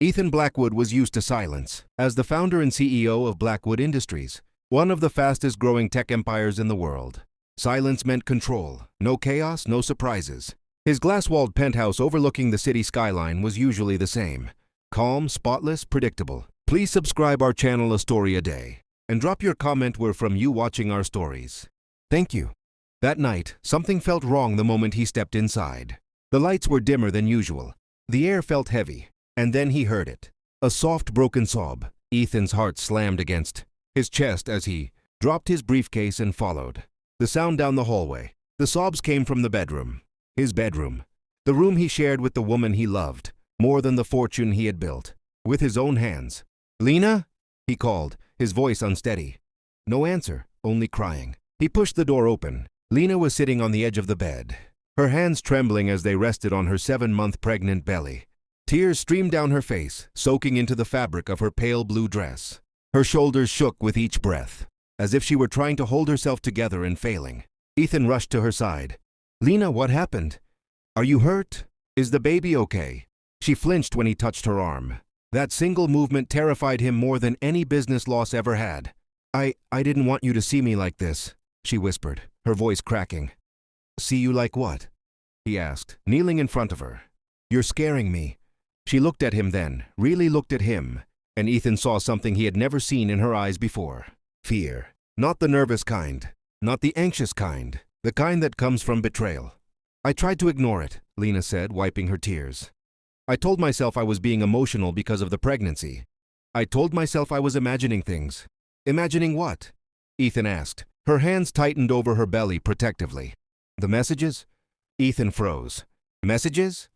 Ethan Blackwood was used to silence. As the founder and CEO of Blackwood Industries, one of the fastest-growing tech empires in the world, silence meant control. No chaos, no surprises. His glass-walled penthouse overlooking the city skyline was usually the same. Calm, spotless, predictable. Please subscribe our channel A Story a Day and drop your comment where from you watching our stories. Thank you. That night, something felt wrong the moment he stepped inside. The lights were dimmer than usual. The air felt heavy. And then he heard it. A soft, broken sob. Ethan's heart slammed against his chest as he dropped his briefcase and followed the sound down the hallway. The sobs came from the bedroom. His bedroom. The room he shared with the woman he loved, more than the fortune he had built, with his own hands. "Lena?" he called, his voice unsteady. No answer, only crying. He pushed the door open. Lena was sitting on the edge of the bed, her hands trembling as they rested on her 7-month pregnant belly. Tears streamed down her face, soaking into the fabric of her pale blue dress. Her shoulders shook with each breath, as if she were trying to hold herself together and failing. Ethan rushed to her side. "Lena, what happened? Are you hurt? Is the baby okay?" She flinched when he touched her arm. That single movement terrified him more than any business loss ever had. I didn't want you to see me like this," she whispered, her voice cracking. "See you like what?" he asked, kneeling in front of her. "You're scaring me." She looked at him then, really looked at him, and Ethan saw something he had never seen in her eyes before. Fear. Not the nervous kind, not the anxious kind, the kind that comes from betrayal. "I tried to ignore it," Lena said, wiping her tears. "I told myself I was being emotional because of the pregnancy. I told myself I was imagining things." "Imagining what?" Ethan asked. Her hands tightened over her belly protectively. "The messages?" Ethan froze. "Messages?"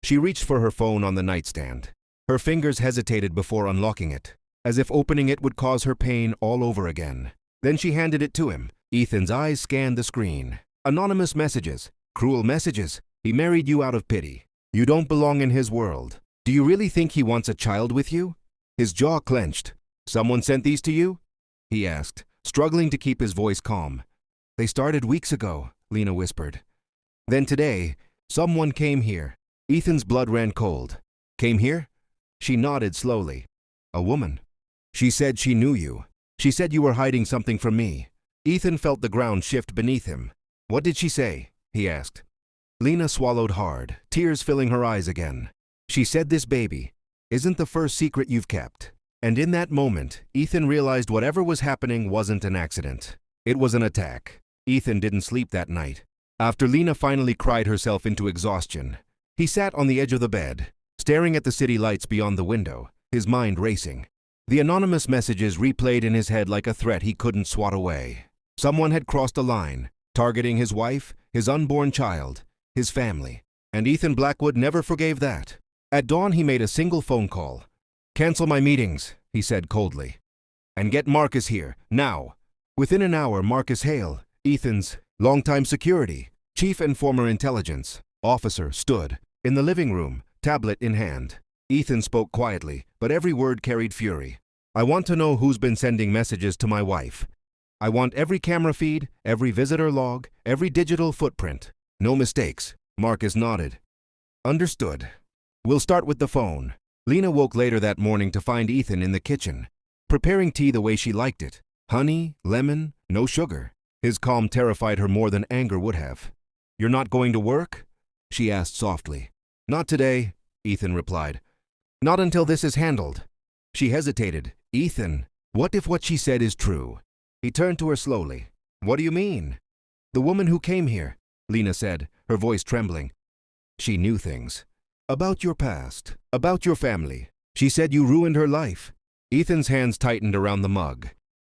She reached for her phone on the nightstand. Her fingers hesitated before unlocking it, as if opening it would cause her pain all over again. Then she handed it to him. Ethan's eyes scanned the screen. Anonymous messages. Cruel messages. "He married you out of pity. You don't belong in his world. Do you really think he wants a child with you?" His jaw clenched. "Someone sent these to you?" he asked, struggling to keep his voice calm. "They started weeks ago," Lena whispered. "Then today, someone came here." Ethan's blood ran cold. "Came here?" She nodded slowly. "A woman. She said she knew you. She said you were hiding something from me." Ethan felt the ground shift beneath him. "What did she say?" he asked. Lena swallowed hard, tears filling her eyes again. "She said this baby isn't the first secret you've kept." And in that moment, Ethan realized whatever was happening wasn't an accident. It was an attack. Ethan didn't sleep that night. After Lena finally cried herself into exhaustion, he sat on the edge of the bed, staring at the city lights beyond the window, his mind racing. The anonymous messages replayed in his head like a threat he couldn't swat away. Someone had crossed a line, targeting his wife, his unborn child, his family. And Ethan Blackwood never forgave that. At dawn, he made a single phone call. "Cancel my meetings," he said coldly. "And get Marcus here, now." Within an hour, Marcus Hale, Ethan's longtime security, chief and former intelligence officer, stood in the living room, tablet in hand. Ethan spoke quietly, but every word carried fury. "I want to know who's been sending messages to my wife. I want every camera feed, every visitor log, every digital footprint. No mistakes." Marcus nodded. "Understood. We'll start with the phone." Lena woke later that morning to find Ethan in the kitchen, preparing tea the way she liked it. Honey, lemon, no sugar. His calm terrified her more than anger would have. "You're not going to work?" she asked softly. "Not today," Ethan replied. "Not until this is handled." She hesitated. "Ethan, what if what she said is true?" He turned to her slowly. "What do you mean?" "The woman who came here," Lena said, her voice trembling. "She knew things. About your past, about your family. She said you ruined her life." Ethan's hands tightened around the mug.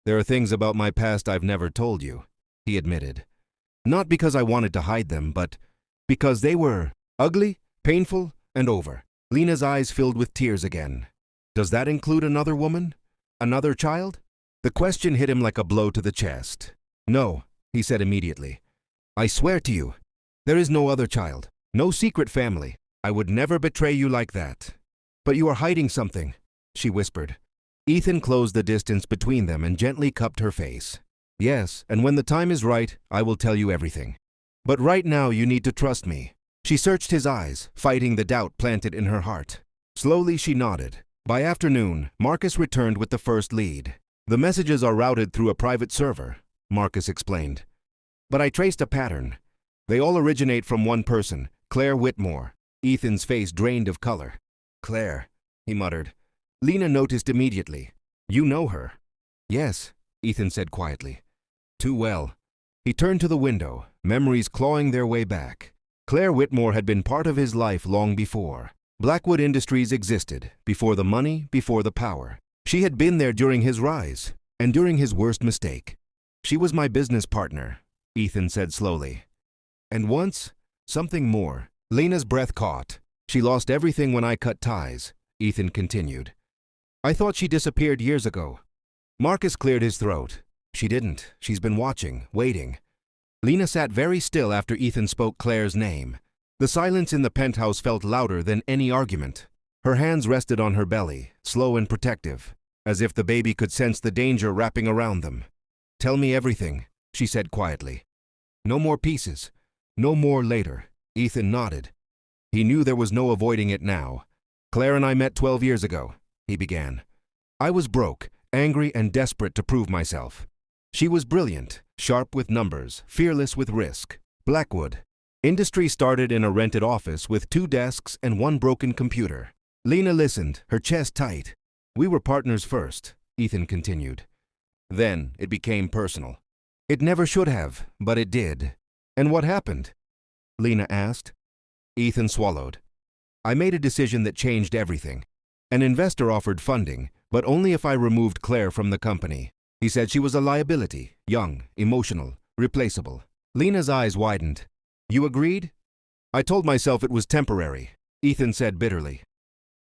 "There are things about my past I've never told you," he admitted. "Not because I wanted to hide them, but because they were ugly, painful, and over." Lena's eyes filled with tears again. "Does that include another woman? Another child?" The question hit him like a blow to the chest. "No," he said immediately. "I swear to you, there is no other child, no secret family. I would never betray you like that." "But you are hiding something," she whispered. Ethan closed the distance between them and gently cupped her face. "Yes, and when the time is right, I will tell you everything. But right now you need to trust me." She searched his eyes, fighting the doubt planted in her heart. Slowly she nodded. By afternoon, Marcus returned with the first lead. The messages are routed through a private server, Marcus explained. But I traced a pattern. They all originate from one person, Claire Whitmore. Ethan's face drained of color. Claire, he muttered. Lena noticed immediately. You know her? Yes, Ethan said quietly. Too well. He turned to the window, memories clawing their way back. Claire Whitmore had been part of his life long before. Blackwood Industries existed, before the money, before the power. She had been there during his rise, and during his worst mistake. She was my business partner, Ethan said slowly. And once, something more. Lena's breath caught. She lost everything when I cut ties, Ethan continued. I thought she disappeared years ago. Marcus cleared his throat. She didn't. She's been watching, waiting. Lena sat very still after Ethan spoke Claire's name. The silence in the penthouse felt louder than any argument. Her hands rested on her belly, slow and protective, as if the baby could sense the danger wrapping around them. Tell me everything, she said quietly. No more pieces. No more later. Ethan nodded. He knew there was no avoiding it now. Claire and I met 12 years ago, he began. I was broke, angry and desperate to prove myself. She was brilliant, sharp with numbers, fearless with risk. Blackwood. Industry started in a rented office with 2 desks and 1 broken computer. Lena listened, her chest tight. We were partners first, Ethan continued. Then it became personal. It never should have, but it did. And what happened? Lena asked. Ethan swallowed. I made a decision that changed everything. An investor offered funding, but only if I removed Claire from the company. He said she was a liability, young, emotional, replaceable. Lena's eyes widened. You agreed? I told myself it was temporary, Ethan said bitterly.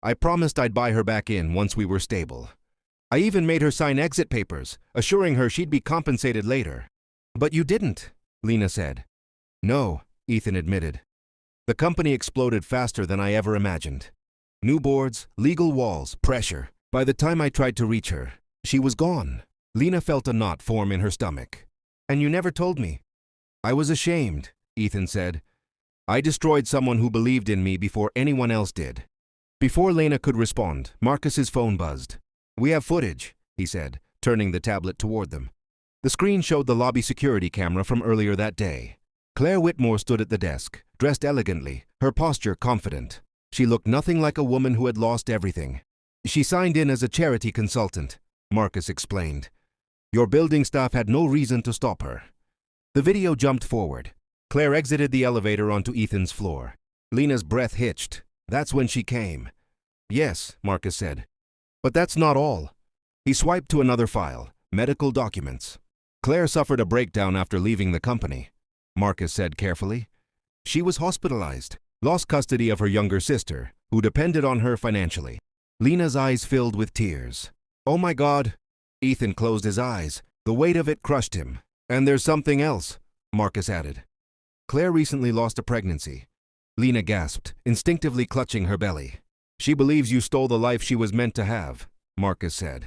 I promised I'd buy her back in once we were stable. I even made her sign exit papers, assuring her she'd be compensated later. But you didn't, Lena said. No, Ethan admitted. The company exploded faster than I ever imagined. New boards, legal walls, pressure. By the time I tried to reach her, she was gone. Lena felt a knot form in her stomach. And you never told me. I was ashamed, Ethan said. I destroyed someone who believed in me before anyone else did. Before Lena could respond, Marcus's phone buzzed. We have footage, he said, turning the tablet toward them. The screen showed the lobby security camera from earlier that day. Claire Whitmore stood at the desk, dressed elegantly, her posture confident. She looked nothing like a woman who had lost everything. She signed in as a charity consultant, Marcus explained. Your building staff had no reason to stop her. The video jumped forward. Claire exited the elevator onto Ethan's floor. Lena's breath hitched. That's when she came. Yes, Marcus said. But that's not all. He swiped to another file, medical documents. Claire suffered a breakdown after leaving the company, Marcus said carefully. She was hospitalized, lost custody of her younger sister, who depended on her financially. Lena's eyes filled with tears. Oh my God! Ethan closed his eyes. The weight of it crushed him. And there's something else, Marcus added. Claire recently lost a pregnancy. Lena gasped, instinctively clutching her belly. She believes you stole the life she was meant to have, Marcus said.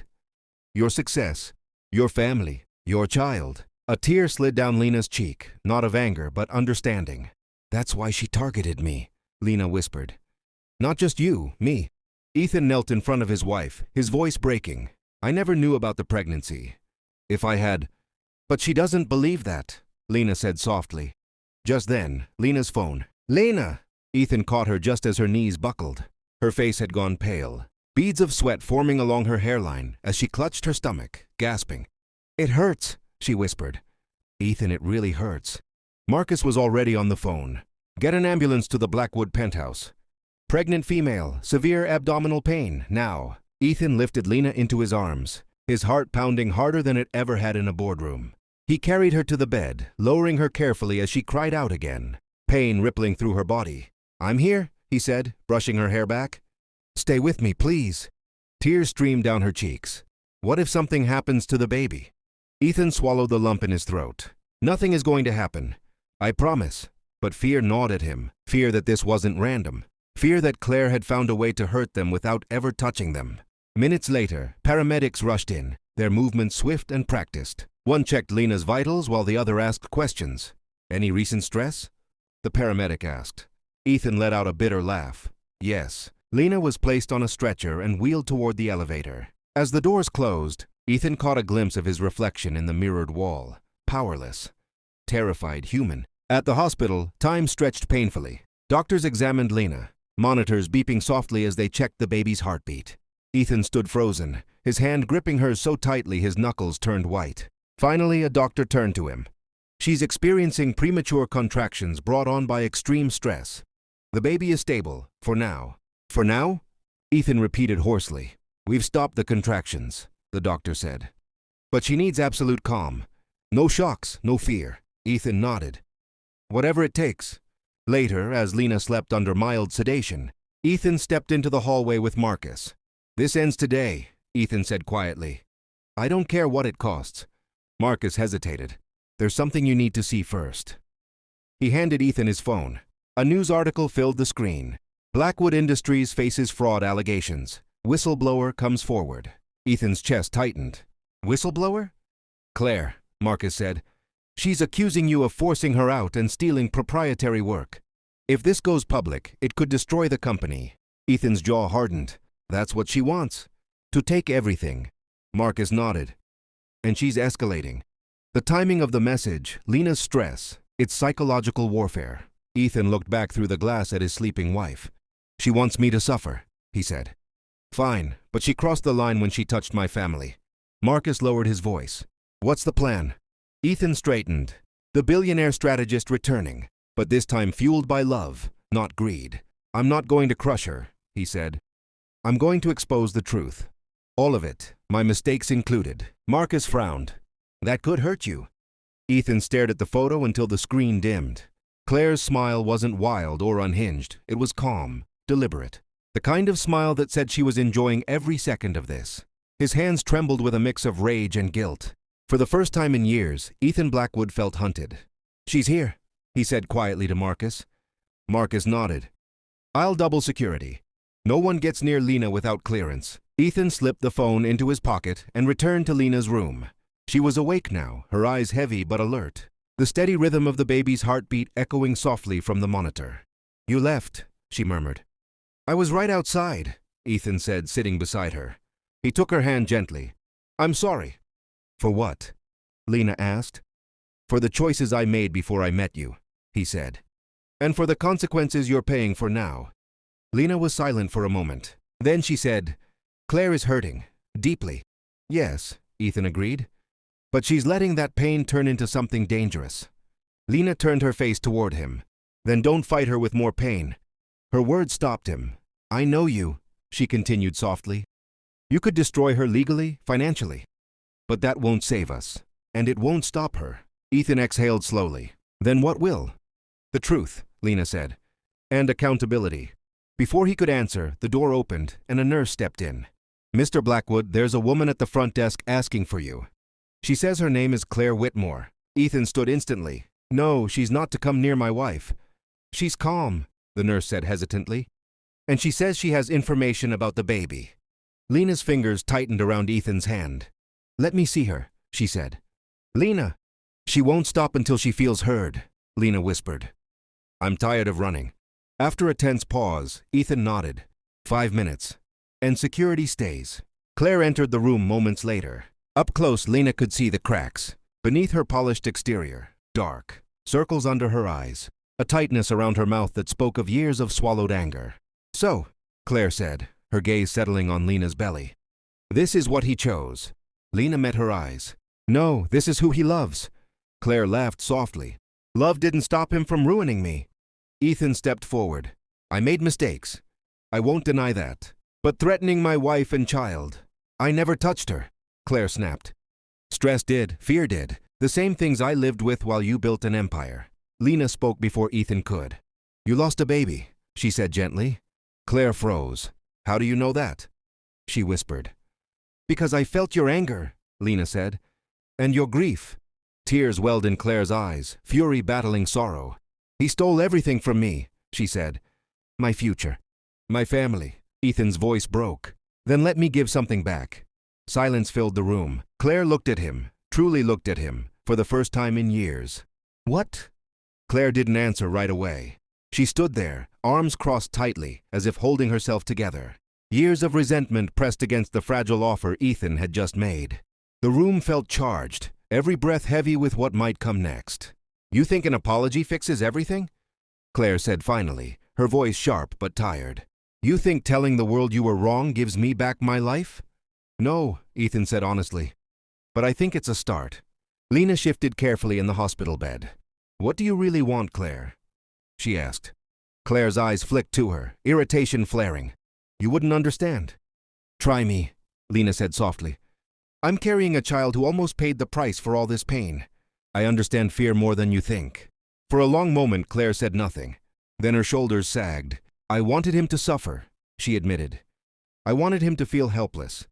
Your success, your family, your child. A tear slid down Lena's cheek, not of anger, but understanding. That's why she targeted me, Lena whispered. Not just you, me. Ethan knelt in front of his wife, his voice breaking. I never knew about the pregnancy. If I had... But she doesn't believe that, Lena said softly. Just then, Lena's phone. Lena! Ethan caught her just as her knees buckled. Her face had gone pale, beads of sweat forming along her hairline as she clutched her stomach, gasping. It hurts, she whispered. Ethan, it really hurts. Marcus was already on the phone. Get an ambulance to the Blackwood penthouse. Pregnant female, severe abdominal pain, now. Ethan lifted Lena into his arms, his heart pounding harder than it ever had in a boardroom. He carried her to the bed, lowering her carefully as she cried out again, pain rippling through her body. I'm here, he said, brushing her hair back. Stay with me, please. Tears streamed down her cheeks. What if something happens to the baby? Ethan swallowed the lump in his throat. Nothing is going to happen. I promise. But fear gnawed at him. Fear that this wasn't random. Fear that Claire had found a way to hurt them without ever touching them. Minutes later, paramedics rushed in, their movements swift and practiced. One checked Lena's vitals while the other asked questions. Any recent stress? The paramedic asked. Ethan let out a bitter laugh. Yes, Lena was placed on a stretcher and wheeled toward the elevator. As the doors closed, Ethan caught a glimpse of his reflection in the mirrored wall, powerless, terrified, human. At the hospital, time stretched painfully. Doctors examined Lena, monitors beeping softly as they checked the baby's heartbeat. Ethan stood frozen, his hand gripping hers so tightly his knuckles turned white. Finally, a doctor turned to him. "She's experiencing premature contractions brought on by extreme stress. The baby is stable, for now." "For now?" Ethan repeated hoarsely. "We've stopped the contractions," the doctor said. "But she needs absolute calm. No shocks, no fear." Ethan nodded. "Whatever it takes." Later, as Lena slept under mild sedation, Ethan stepped into the hallway with Marcus. "This ends today," Ethan said quietly. "I don't care what it costs." Marcus hesitated. "There's something you need to see first." He handed Ethan his phone. A news article filled the screen. Blackwood Industries faces fraud allegations. Whistleblower comes forward. Ethan's chest tightened. "Whistleblower?" "Claire," Marcus said. "She's accusing you of forcing her out and stealing proprietary work. If this goes public, it could destroy the company." Ethan's jaw hardened. "That's what she wants. To take everything." Marcus nodded. "And she's escalating." The timing of the message, Lena's stress, it's psychological warfare. Ethan looked back through the glass at his sleeping wife. "She wants me to suffer," he said. "Fine, but she crossed the line when she touched my family." Marcus lowered his voice. "What's the plan?" Ethan straightened. The billionaire strategist returning, but this time fueled by love, not greed. "I'm not going to crush her," he said. "I'm going to expose the truth. All of it, my mistakes included." Marcus frowned. "That could hurt you." Ethan stared at the photo until the screen dimmed. Claire's smile wasn't wild or unhinged. It was calm, deliberate. The kind of smile that said she was enjoying every second of this. His hands trembled with a mix of rage and guilt. For the first time in years, Ethan Blackwood felt hunted. "She's here," he said quietly to Marcus. Marcus nodded. "I'll double security. No one gets near Lena without clearance." Ethan slipped the phone into his pocket and returned to Lena's room. She was awake now, her eyes heavy but alert. The steady rhythm of the baby's heartbeat echoing softly from the monitor. "You left," she murmured. "I was right outside," Ethan said, sitting beside her. He took her hand gently. "I'm sorry." "For what?" Lena asked. "For the choices I made before I met you," he said. "And for the consequences you're paying for now." Lena was silent for a moment. Then she said, "Claire is hurting, deeply." "Yes," Ethan agreed. "But she's letting that pain turn into something dangerous." Lena turned her face toward him. "Then don't fight her with more pain." Her words stopped him. "I know you," she continued softly. "You could destroy her legally, financially. But that won't save us. And it won't stop her." Ethan exhaled slowly. "Then what will?" "The truth," Lena said. "And accountability." Before he could answer, the door opened and a nurse stepped in. "Mr. Blackwood, there's a woman at the front desk asking for you. She says her name is Claire Whitmore." Ethan stood instantly. "No, she's not to come near my wife." "She's calm," the nurse said hesitantly. "And she says she has information about the baby." Lena's fingers tightened around Ethan's hand. "Let me see her," she said. "Lena." "She won't stop until she feels heard," Lena whispered. "I'm tired of running." After a tense pause, Ethan nodded. 5 minutes. "And security stays." Claire entered the room moments later. Up close, Lena could see the cracks. Beneath her polished exterior, dark. Circles under her eyes. A tightness around her mouth that spoke of years of swallowed anger. "So," Claire said, her gaze settling on Lena's belly. "This is what he chose." Lena met her eyes. "No, this is who he loves." Claire laughed softly. "Love didn't stop him from ruining me." Ethan stepped forward. "I made mistakes. I won't deny that. But threatening my wife and child, I never touched her," Claire snapped. "Stress did, fear did. The same things I lived with while you built an empire." Lena spoke before Ethan could. "You lost a baby," she said gently. Claire froze. "How do you know that?" she whispered. "Because I felt your anger," Lena said. "And your grief." Tears welled in Claire's eyes, fury battling sorrow. "He stole everything from me," she said. "My future. My family." Ethan's voice broke. "Then let me give something back." Silence filled the room. Claire looked at him, truly looked at him, for the first time in years. "What?" Claire didn't answer right away. She stood there, arms crossed tightly, as if holding herself together. Years of resentment pressed against the fragile offer Ethan had just made. The room felt charged, every breath heavy with what might come next. "You think an apology fixes everything?" Claire said finally, her voice sharp but tired. "You think telling the world you were wrong gives me back my life?" "No," Ethan said honestly. "But I think it's a start." Lena shifted carefully in the hospital bed. "What do you really want, Claire?" she asked. Claire's eyes flicked to her, irritation flaring. "You wouldn't understand." "Try me," Lena said softly. "I'm carrying a child who almost paid the price for all this pain. I understand fear more than you think." For a long moment, Claire said nothing. Then her shoulders sagged. "I wanted him to suffer," she admitted. "I wanted him to feel helpless.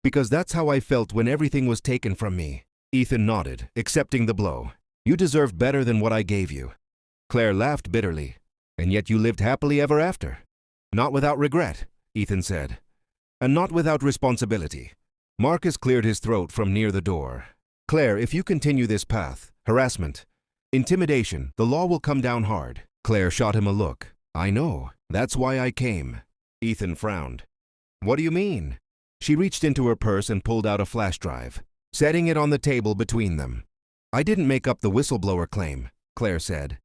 Because that's how I felt when everything was taken from me." Ethan nodded, accepting the blow. "You deserved better than what I gave you." Claire laughed bitterly. "And yet you lived happily ever after." "Not without regret," Ethan said. "And not without responsibility." Marcus cleared his throat from near the door. "Claire, if you continue this path, harassment, intimidation, the law will come down hard." Claire shot him a look. "I know. That's why I came." Ethan frowned. "What do you mean?" She reached into her purse and pulled out a flash drive, setting it on the table between them. "I didn't make up the whistleblower claim," Claire said.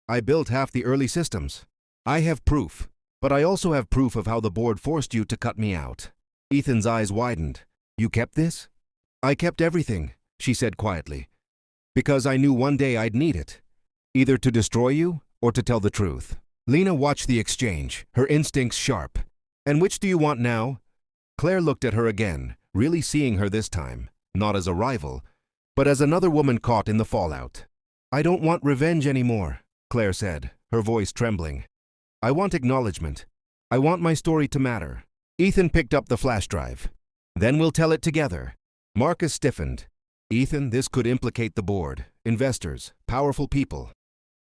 "I built half the early systems. I have proof, but I also have proof of how the board forced you to cut me out." Ethan's eyes widened. "You kept this?" "I kept everything," she said quietly, "because I knew one day I'd need it, either to destroy you or to tell the truth." Lena watched the exchange, her instincts sharp. "And which do you want now?" Claire looked at her again, really seeing her this time, not as a rival, but as another woman caught in the fallout. "I don't want revenge anymore," Claire said, her voice trembling. "I want acknowledgement. I want my story to matter." Ethan picked up the flash drive. "Then we'll tell it together." Marcus stiffened. "Ethan, this could implicate the board, investors, powerful people."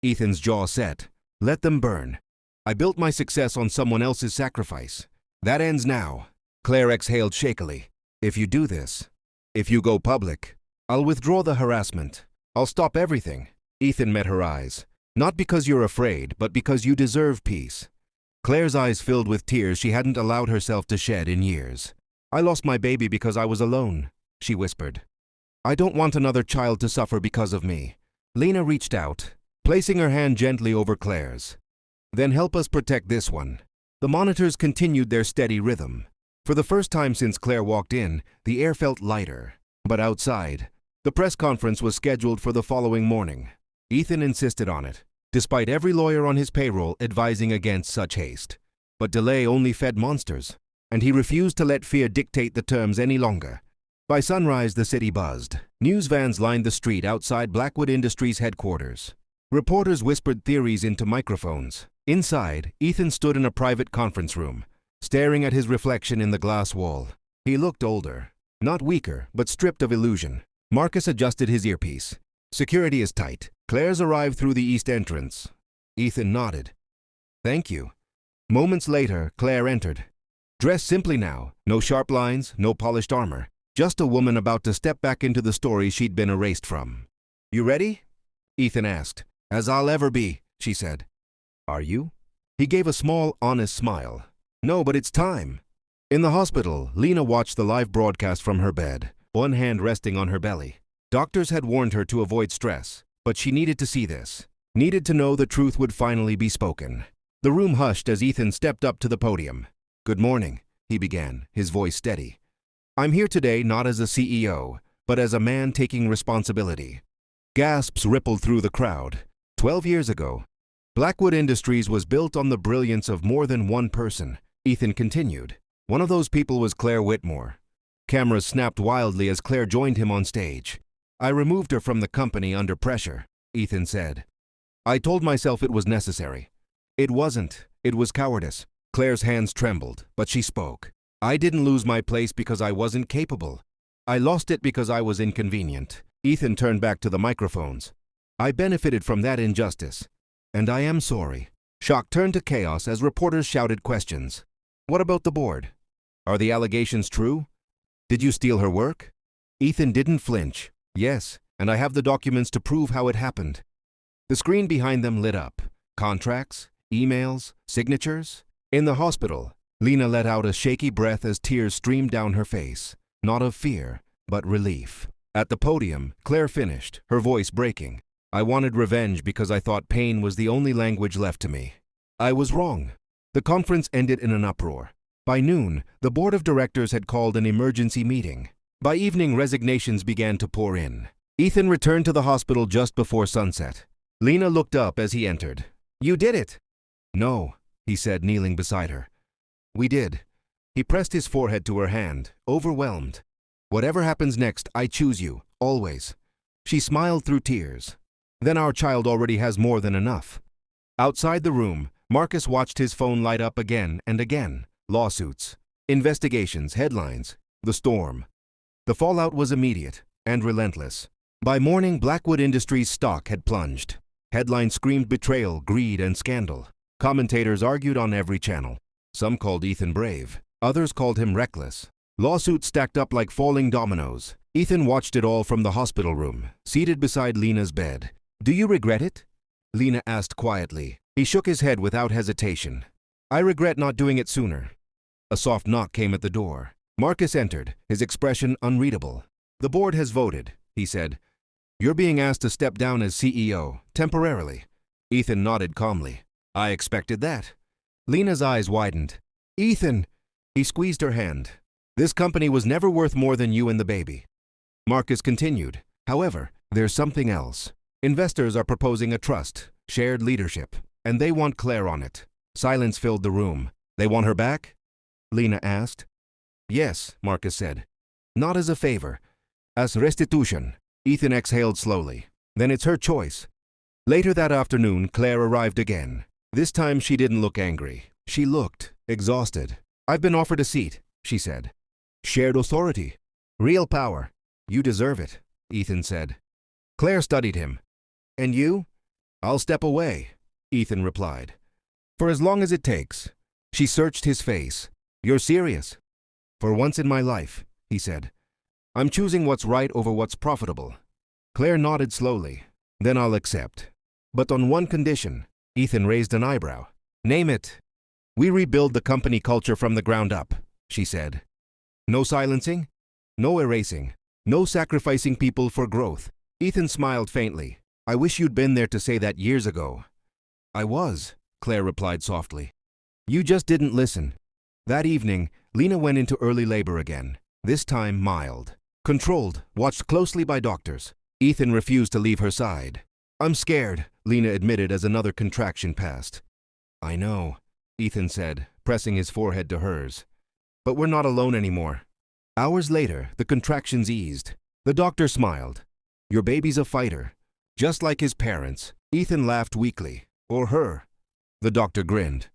Ethan's jaw set. "Let them burn. I built my success on someone else's sacrifice. That ends now." Claire exhaled shakily. "If you do this, if you go public, I'll withdraw the harassment. I'll stop everything." Ethan met her eyes. "Not because you're afraid, but because you deserve peace." Claire's eyes filled with tears she hadn't allowed herself to shed in years. "I lost my baby because I was alone," she whispered. "I don't want another child to suffer because of me." Lena reached out, placing her hand gently over Claire's. "Then help us protect this one." The monitors continued their steady rhythm. For the first time since Claire walked in, the air felt lighter. But outside, the press conference was scheduled for the following morning. Ethan insisted on it, despite every lawyer on his payroll advising against such haste. But delay only fed monsters, and he refused to let fear dictate the terms any longer. By sunrise, the city buzzed. News vans lined the street outside Blackwood Industries headquarters. Reporters whispered theories into microphones. Inside, Ethan stood in a private conference room, staring at his reflection in the glass wall. He looked older, not weaker, but stripped of illusion. Marcus adjusted his earpiece. "Security is tight. Claire's arrived through the east entrance." Ethan nodded. "Thank you." Moments later, Claire entered. Dressed simply now, no sharp lines, no polished armor. Just a woman about to step back into the story she'd been erased from. "You ready?" Ethan asked. "As I'll ever be," she said. "Are you?" He gave a small, honest smile. "No, but it's time." In the hospital, Lena watched the live broadcast from her bed, one hand resting on her belly. Doctors had warned her to avoid stress, but she needed to see this. Needed to know the truth would finally be spoken. The room hushed as Ethan stepped up to the podium. "Good morning," he began, his voice steady. "I'm here today not as a CEO, but as a man taking responsibility." Gasps rippled through the crowd. 12 years ago, Blackwood Industries was built on the brilliance of more than one person. Ethan continued. One of those people was Claire Whitmore. Cameras snapped wildly as Claire joined him on stage. "I removed her from the company under pressure," Ethan said. "I told myself it was necessary. It wasn't. It was cowardice." Claire's hands trembled, but she spoke. "I didn't lose my place because I wasn't capable. I lost it because I was inconvenient." Ethan turned back to the microphones. "I benefited from that injustice, and I am sorry." Shock turned to chaos as reporters shouted questions. "What about the board? Are the allegations true? Did you steal her work?" Ethan didn't flinch. "Yes, and I have the documents to prove how it happened." The screen behind them lit up. Contracts, emails, signatures. In the hospital, Lena let out a shaky breath as tears streamed down her face, not of fear, but relief. At the podium, Claire finished, her voice breaking. I wanted revenge because I thought pain was the only language left to me. I was wrong. The conference ended in an uproar. By noon, the board of directors had called an emergency meeting. By evening, resignations began to pour in. Ethan returned to the hospital just before sunset. Lena looked up as he entered. You did it. No, he said, kneeling beside her. We did. He pressed his forehead to her hand, overwhelmed. Whatever happens next, I choose you, always. She smiled through tears. Then our child already has more than enough. Outside the room, Marcus watched his phone light up again and again. Lawsuits, investigations, headlines, the storm. The fallout was immediate and relentless. By morning, Blackwood Industries' stock had plunged. Headlines screamed betrayal, greed, and scandal. Commentators argued on every channel. Some called Ethan brave. Others called him reckless. Lawsuits stacked up like falling dominoes. Ethan watched it all from the hospital room, seated beside Lena's bed. Do you regret it? Lena asked quietly. He shook his head without hesitation. I regret not doing it sooner. A soft knock came at the door. Marcus entered, his expression unreadable. The board has voted, he said. You're being asked to step down as CEO, temporarily. Ethan nodded calmly. I expected that. Lena's eyes widened. Ethan! He squeezed her hand. This company was never worth more than you and the baby. Marcus continued. However, there's something else. Investors are proposing a trust, shared leadership, and they want Claire on it. Silence filled the room. They want her back? Lena asked. Yes, Marcus said. Not as a favor. As restitution. Ethan exhaled slowly. Then it's her choice. Later that afternoon, Claire arrived again. This time she didn't look angry. She looked exhausted. I've been offered a seat, she said. Shared authority. Real power. You deserve it, Ethan said. Claire studied him. And you? I'll step away, Ethan replied. For as long as it takes. She searched his face. You're serious? For once in my life, he said. I'm choosing what's right over what's profitable. Claire nodded slowly. Then I'll accept. But on one condition. Ethan raised an eyebrow. Name it. We rebuild the company culture from the ground up, she said. No silencing, no erasing, no sacrificing people for growth. Ethan smiled faintly. I wish you'd been there to say that years ago. I was, Claire replied softly. You just didn't listen. That evening, Lena went into early labor again, this time mild. Controlled, watched closely by doctors. Ethan refused to leave her side. I'm scared, Lena admitted as another contraction passed. I know, Ethan said, pressing his forehead to hers. But we're not alone anymore. Hours later, the contractions eased. The doctor smiled. Your baby's a fighter. Just like his parents. Ethan laughed weakly. Or her. The doctor grinned.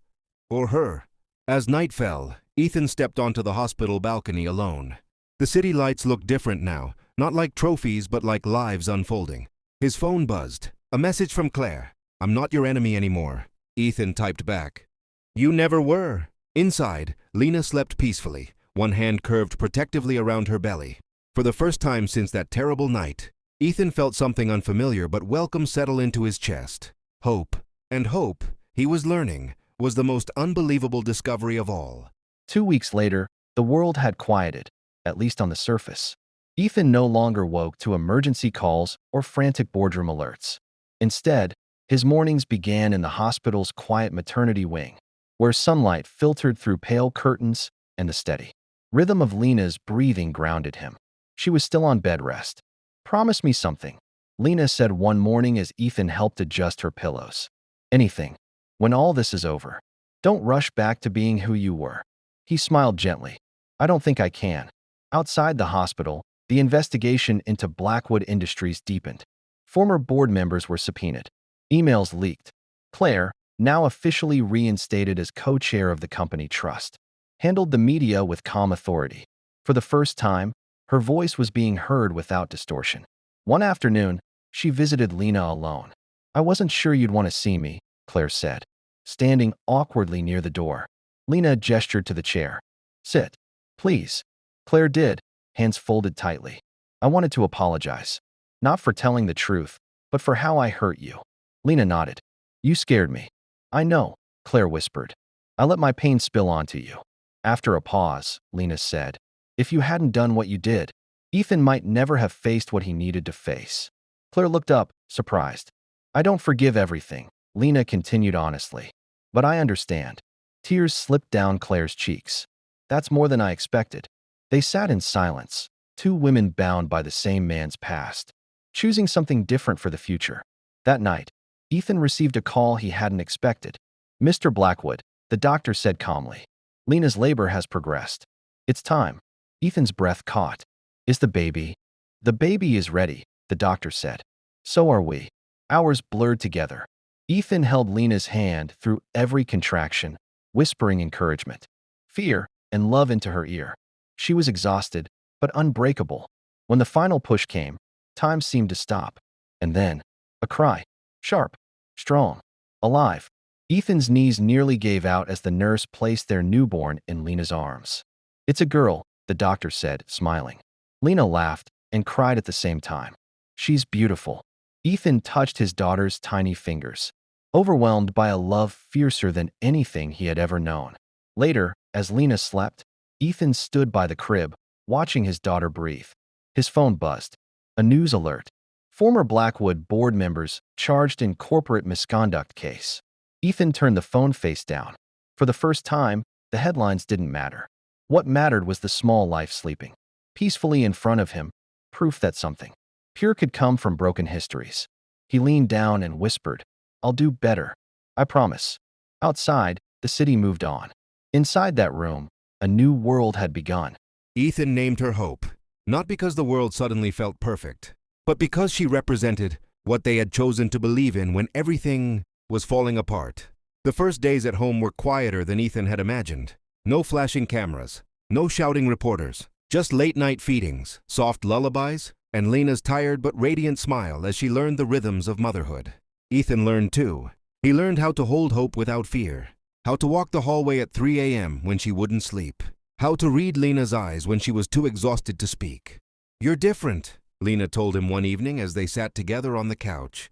Or her. As night fell, Ethan stepped onto the hospital balcony alone. The city lights looked different now, not like trophies but like lives unfolding. His phone buzzed. A message from Claire. I'm not your enemy anymore. Ethan typed back. You never were. Inside, Lena slept peacefully, one hand curved protectively around her belly. For the first time since that terrible night, Ethan felt something unfamiliar but welcome settle into his chest. Hope. And hope, he was learning, was the most unbelievable discovery of all. 2 weeks later, the world had quieted, at least on the surface. Ethan no longer woke to emergency calls or frantic boardroom alerts. Instead, his mornings began in the hospital's quiet maternity wing, where sunlight filtered through pale curtains and the steady rhythm of Lena's breathing grounded him. She was still on bed rest. Promise me something, Lena said one morning as Ethan helped adjust her pillows. Anything. When all this is over. Don't rush back to being who you were. He smiled gently. I don't think I can. Outside the hospital, the investigation into Blackwood Industries deepened. Former board members were subpoenaed. Emails leaked. Claire, now officially reinstated as co-chair of the company trust, handled the media with calm authority. For the first time, her voice was being heard without distortion. One afternoon, she visited Lena alone. I wasn't sure you'd want to see me, Claire said, standing awkwardly near the door. Lena gestured to the chair. Sit. Please. Claire did, hands folded tightly. I wanted to apologize. Not for telling the truth, but for how I hurt you. Lena nodded. You scared me. I know. Claire whispered. I let my pain spill onto you. After a pause, Lena said, if you hadn't done what you did, Ethan might never have faced what he needed to face. Claire looked up, surprised. I don't forgive everything, Lena continued honestly. But I understand. Tears slipped down Claire's cheeks. That's more than I expected. They sat in silence, two women bound by the same man's past, choosing something different for the future. That night, Ethan received a call he hadn't expected. Mr. Blackwood, the doctor said calmly. Lena's labor has progressed. It's time. Ethan's breath caught. Is the baby? The baby is ready, the doctor said. So are we. Ours blurred together. Ethan held Lena's hand through every contraction, whispering encouragement, fear, and love into her ear. She was exhausted, but unbreakable. When the final push came, time seemed to stop. And then, a cry. Sharp, strong, alive. Ethan's knees nearly gave out as the nurse placed their newborn in Lena's arms. It's a girl, the doctor said, smiling. Lena laughed and cried at the same time. She's beautiful. Ethan touched his daughter's tiny fingers, overwhelmed by a love fiercer than anything he had ever known. Later, as Lena slept, Ethan stood by the crib, watching his daughter breathe. His phone buzzed. A news alert. Former Blackwood board members charged in corporate misconduct case. Ethan turned the phone face down. For the first time, the headlines didn't matter. What mattered was the small life sleeping peacefully in front of him, proof that something pure could come from broken histories. He leaned down and whispered, I'll do better. I promise. Outside, the city moved on. Inside that room, a new world had begun. Ethan named her Hope, not because the world suddenly felt perfect, but because she represented what they had chosen to believe in when everything was falling apart. The first days at home were quieter than Ethan had imagined. No flashing cameras, no shouting reporters, just late-night feedings, soft lullabies, and Lena's tired but radiant smile as she learned the rhythms of motherhood. Ethan learned too. He learned how to hold Hope without fear, how to walk the hallway at 3 a.m. when she wouldn't sleep, how to read Lena's eyes when she was too exhausted to speak. You're different, Lena told him one evening as they sat together on the couch,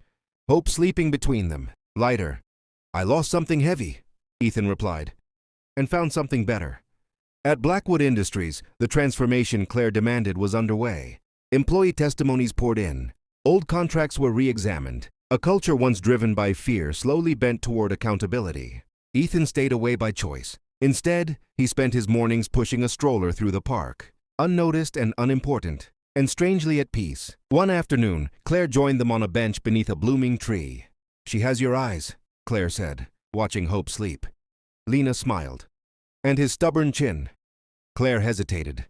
Hope sleeping between them, lighter. I lost something heavy, Ethan replied, and found something better. At Blackwood Industries, the transformation Claire demanded was underway. Employee testimonies poured in. Old contracts were re-examined. A culture once driven by fear slowly bent toward accountability. Ethan stayed away by choice. Instead, he spent his mornings pushing a stroller through the park, unnoticed and unimportant, and strangely at peace. One afternoon, Claire joined them on a bench beneath a blooming tree. She has your eyes, Claire said, watching Hope sleep. Lena smiled. And his stubborn chin. Claire hesitated.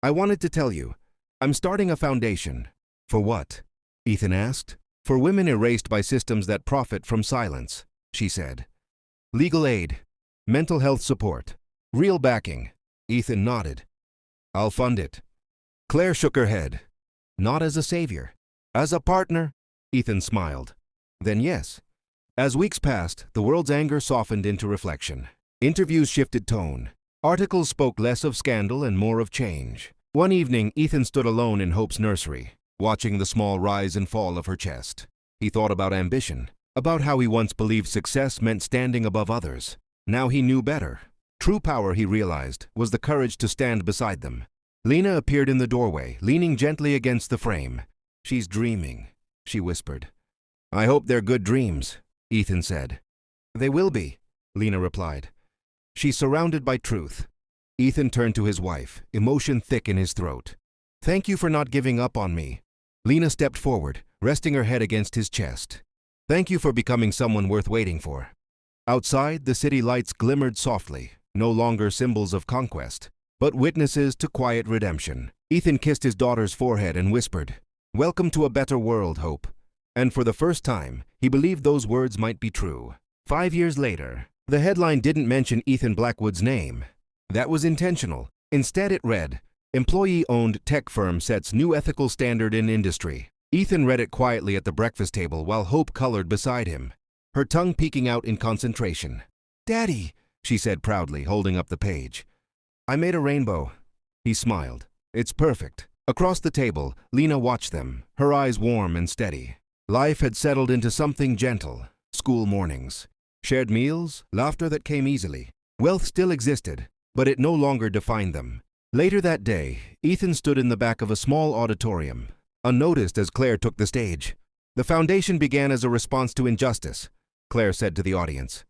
I wanted to tell you, I'm starting a foundation. For what? Ethan asked. For women erased by systems that profit from silence, she said. Legal aid, mental health support, real backing. Ethan nodded. I'll fund it. Claire shook her head. Not as a savior. As a partner, Ethan smiled. Then yes. As weeks passed, the world's anger softened into reflection. Interviews shifted tone. Articles spoke less of scandal and more of change. One evening, Ethan stood alone in Hope's nursery, watching the small rise and fall of her chest. He thought about ambition, about how he once believed success meant standing above others. Now he knew better. True power, he realized, was the courage to stand beside them. Lena appeared in the doorway, leaning gently against the frame. She's dreaming, she whispered. I hope they're good dreams, Ethan said. They will be, Lena replied. She's surrounded by truth. Ethan turned to his wife, emotion thick in his throat. Thank you for not giving up on me. Lena stepped forward, resting her head against his chest. Thank you for becoming someone worth waiting for. Outside, the city lights glimmered softly, no longer symbols of conquest, but witnesses to quiet redemption. Ethan kissed his daughter's forehead and whispered, Welcome to a better world, Hope. And for the first time, he believed those words might be true. 5 years later, the headline didn't mention Ethan Blackwood's name. That was intentional. Instead it read, Employee-owned tech firm sets new ethical standard in industry. Ethan read it quietly at the breakfast table while Hope colored beside him, her tongue peeking out in concentration. Daddy, she said proudly, holding up the page. I made a rainbow. He smiled. It's perfect. Across the table, Lena watched them, her eyes warm and steady. Life had settled into something gentle. School mornings. Shared meals, laughter that came easily. Wealth still existed, but it no longer defined them. Later that day, Ethan stood in the back of a small auditorium, unnoticed as Claire took the stage. The foundation began as a response to injustice, Claire said to the audience.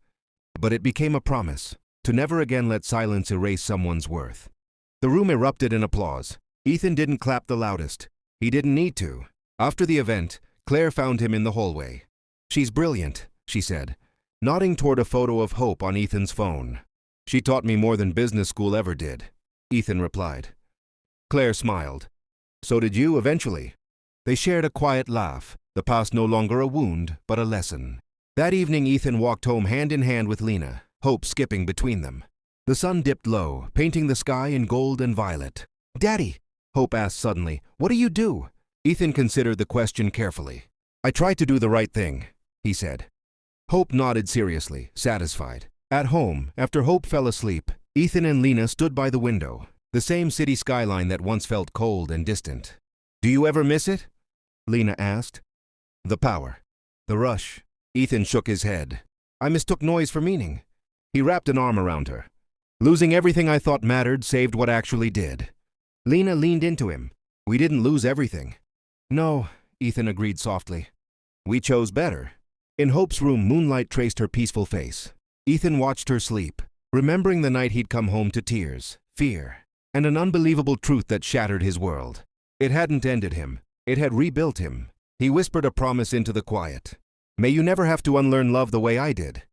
But it became a promise, to never again let silence erase someone's worth. The room erupted in applause. Ethan didn't clap the loudest. He didn't need to. After the event, Claire found him in the hallway. "She's brilliant," she said, nodding toward a photo of Hope on Ethan's phone. "She taught me more than business school ever did," Ethan replied. Claire smiled. "So did you, eventually." They shared a quiet laugh, the past no longer a wound, but a lesson. That evening, Ethan walked home hand in hand with Lena, Hope skipping between them. The sun dipped low, painting the sky in gold and violet. "Daddy," Hope asked suddenly, "what do you do?" Ethan considered the question carefully. "I try to do the right thing," he said. Hope nodded seriously, satisfied. At home, after Hope fell asleep, Ethan and Lena stood by the window, the same city skyline that once felt cold and distant. "Do you ever miss it?" Lena asked. "The power. The rush." Ethan shook his head. "I mistook noise for meaning." He wrapped an arm around her. "Losing everything I thought mattered saved what actually did." Lena leaned into him. "We didn't lose everything." "No," Ethan agreed softly. "We chose better." In Hope's room, moonlight traced her peaceful face. Ethan watched her sleep, remembering the night he'd come home to tears, fear, and an unbelievable truth that shattered his world. It hadn't ended him. It had rebuilt him. He whispered a promise into the quiet. "May you never have to unlearn love the way I did."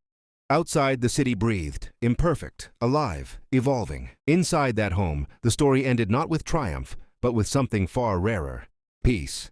Outside, the city breathed, imperfect, alive, evolving. Inside that home, the story ended not with triumph, but with something far rarer: peace.